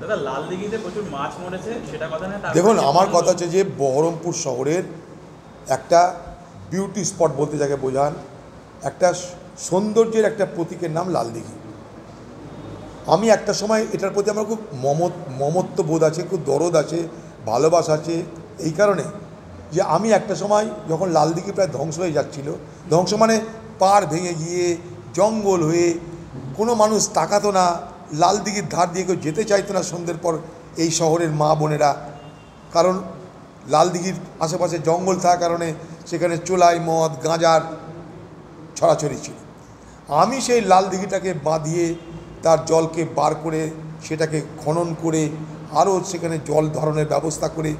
দাদা লাল দিঘিতে প্রচুর মাছ মরেছে সেটা কথা না। দেখুন আমার কথা হচ্ছে যে বহরমপুর শহরের একটা বিউটি স্পট বলতে যাকে বোঝান, একটা সৌন্দর্যের একটা প্রতীকের নাম লাল দিঘি। আমি একটা সময় এটার প্রতি আমার খুব মমত্ব বোধ আছে, খুব দরদ আছে, ভালোবাসা আছে, এই কারণে যে আমি একটা সময় যখন লাল দিঘি প্রায় ধ্বংস হয়ে যাচ্ছিল, ধ্বংস মানে পাড় ভেঙে গিয়ে জঙ্গল হয়ে কোনো মানুষ তাকাতো না, লাল দিঘির ধার দিয়ে কেউ যেতে চাইতো না সন্ধ্যের পর এই শহরের মা বোনেরা, কারণ লাল দিঘির আশেপাশে জঙ্গল থাকার কারণে সেখানে চোলাই মদ গাঁজার ছড়াছড়ি ছিল। আমি সেই লাল দিঘিটাকে বাঁধিয়ে তার জলকে বার করে সেটাকে খনন করে আরও সেখানে জল ধরনের ব্যবস্থা করে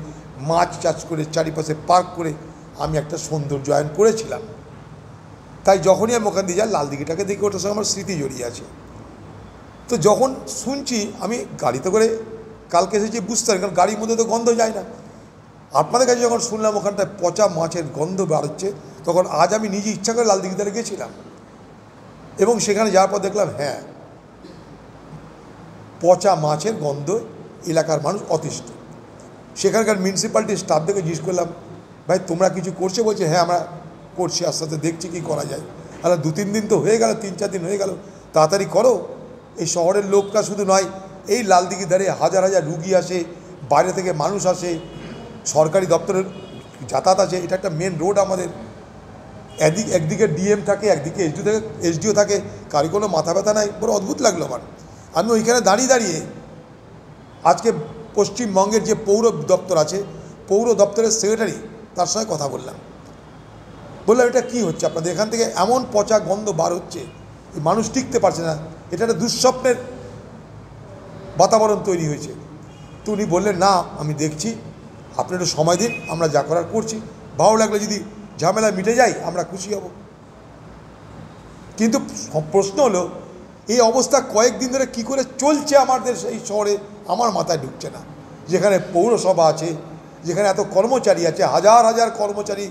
মাছ চাষ করে চারিপাশে পার্ক করে আমি একটা সৌন্দর্যায়ন করেছিলাম। তাই যখনই আমি ওখান দিয়ে যাই লাল দিঘিটাকে দেখি, ওটার সঙ্গে আমার স্মৃতি জড়িয়ে আছে। তো যখন শুনছি, আমি গাড়িতে করে কালকে এসেছি বুঝতে পারি, কারণ গাড়ির মধ্যে তো গন্ধ যায় না। আপনাদের কাছে যখন শুনলাম ওখানটায় পচা মাছের গন্ধ বেরোচ্ছে, তখন আজ আমি নিজে ইচ্ছা করে লাল দিঘিতে গেছিলাম এবং সেখানে যাওয়ার পর দেখলাম হ্যাঁ, পচা মাছের গন্ধ, এলাকার মানুষ অতিষ্ঠ। সেখানকার মিউনিসিপ্যালিটির স্টাফদেরকে জিজ্ঞেস করলাম, ভাই তোমরা কিছু করছো? বলছে হ্যাঁ আমরা করছি, আস্তে আস্তে দেখছি কী করা যায়। আর 2-3 দিন তো হয়ে গেল, 3-4 দিন হয়ে গেল, তাড়াতাড়ি করো। এই শহরের লোকটা শুধু নয়, এই লাল দিঘির ধারে হাজার হাজার রুগী আসে, বাইরে থেকে মানুষ আসে, সরকারি দপ্তরের যাতায়াত আছে, এটা একটা মেন রোড আমাদের। একদিকে ডিএম থাকে, একদিকে এসডিও থাকে, কারি কোনো মাথা ব্যথা নাই। বড় অদ্ভুত লাগলো আমার। আমি ওইখানে দাঁড়িয়ে দাঁড়িয়ে আজকে পশ্চিমবঙ্গের যে পৌর দপ্তর আছে, পৌর দপ্তরের সেক্রেটারি, তার সঙ্গে কথা বললাম এটা কি হচ্ছে আপনাদের এখান থেকে? এমন পচা গন্ধ বার হচ্ছে, মানুষ টিকতে পারছে না, এটা একটা দুঃস্বপ্নের বাতাবরণ তৈরি হয়েছে। তো উনি বললেন না আমি দেখছি, আপনি একটু সময় দিন, আমরা যা করার করছি, ভালো লাগলে যদি ঝামেলা মিটে যায় আমরা খুশি হব। কিন্তু প্রশ্ন হলো এই অবস্থা কয়েকদিন ধরে কী করে চলছে আমাদের এই শহরে, আমার মাথায় ঢুকছে না। যেখানে পৌরসভা আছে, যেখানে এত কর্মচারী আছে, হাজার হাজার কর্মচারী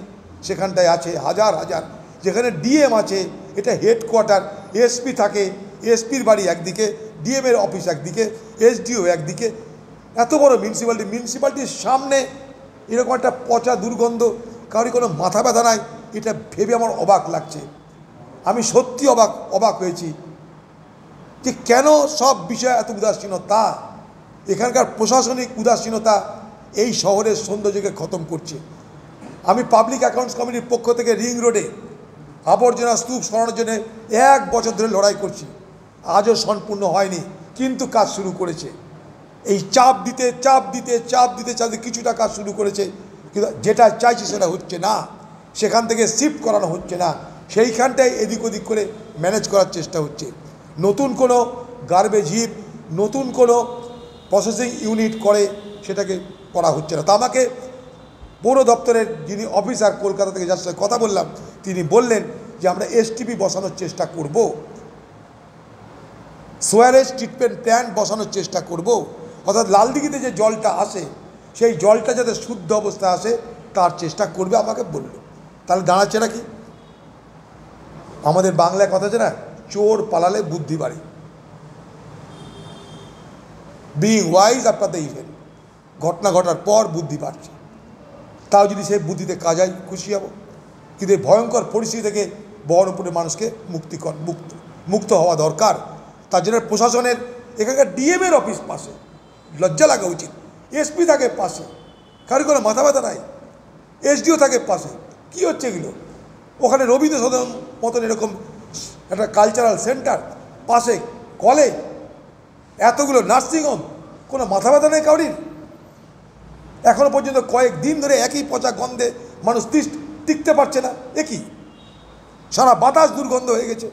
সেখানটায় আছে, হাজার হাজার, যেখানে ডিএম আছে, এটা হেডকোয়ার্টার, এসপি থাকে, এসপির বাড়ি একদিকে, ডিএমের অফিস একদিকে, এসডিও একদিকে, এত বড় মিউনিসিপ্যালিটির সামনে এরকম একটা পচা দুর্গন্ধ, কারোর কোনো মাথা ব্যথা নাই, এটা ভেবে আমার অবাক লাগছে। আমি সত্যি অবাক হয়েছি যে কেন সব বিষয়ে এত উদাসীনতা, এখানকার প্রশাসনিক উদাসীনতা এই শহরের সৌন্দর্যকে খতম করছে। আমি পাবলিক অ্যাকাউন্টস কমিটির পক্ষ থেকে রিং রোডে আবর্জনা স্তূপ সরানোর জন্য 1 বছর ধরে লড়াই করছি, আজও সম্পূর্ণ হয়নি, কিন্তু কাজ শুরু করেছে। এই চাপ দিতে কিছুটা কাজ শুরু করেছে, কিন্তু যেটা চাইছি সেটা হচ্ছে না, সেখান থেকে শিফট করানো হচ্ছে না, সেইখানটাই এদিক ওদিক করে ম্যানেজ করার চেষ্টা হচ্ছে। নতুন কোনো গার্বেজ হিপ, নতুন কোনো প্রসেসিং ইউনিট করে সেটাকে করা হচ্ছে না। তা আমাকে পৌর দপ্তরের যিনি অফিসার কলকাতা থেকে যার সাথে কথা বললাম, তিনি বললেন যে আমরা এসটিপি বসানোর চেষ্টা করব, সোয়ারেজ ট্রিটমেন্ট প্ল্যান্ট বসানোর চেষ্টা করব, অর্থাৎ লালদিঘিতে যে জলটা আসে সেই জলটা যাতে শুদ্ধ অবস্থায় আসে তার চেষ্টা করবে আমাকে বলল। তাহলে দাঁড়াচ্ছে না কি? আমাদের বাংলায় কথা আছে না, চোর পালালে বুদ্ধি বাড়ে। Being wise after the event, ঘটনা ঘটার পর বুদ্ধি বাড়ছে। তাও যদি সেই বুদ্ধিতে কাজ হয় খুশি হব, কিন্তু এই ভয়ঙ্কর পরিস্থিতি থেকে বহরমপুরের মানুষকে মুক্ত হওয়া দরকার। তার জন্য প্রশাসনের এখানকার ডিএমের অফিস পাশে, লজ্জা লাগা উচিত, এসপি থাকে পাশে, কারো কোনো মাথা ব্যথা নাই, এসডিও থাকে পাশে, কী হচ্ছে এগুলো? ওখানে রবীন্দ্র সদন মতন এরকম একটা কালচারাল সেন্টার, পাশে কলেজ, এতগুলো নার্সিংহোম, কোনো মাথা ব্যথা নেই কাউরির? এখনও পর্যন্ত কয়েকদিন ধরে একই পচা গন্ধে মানুষ টিকতে পারছে না। একই সারা বাতাস দুর্গন্ধ হয়ে গেছে।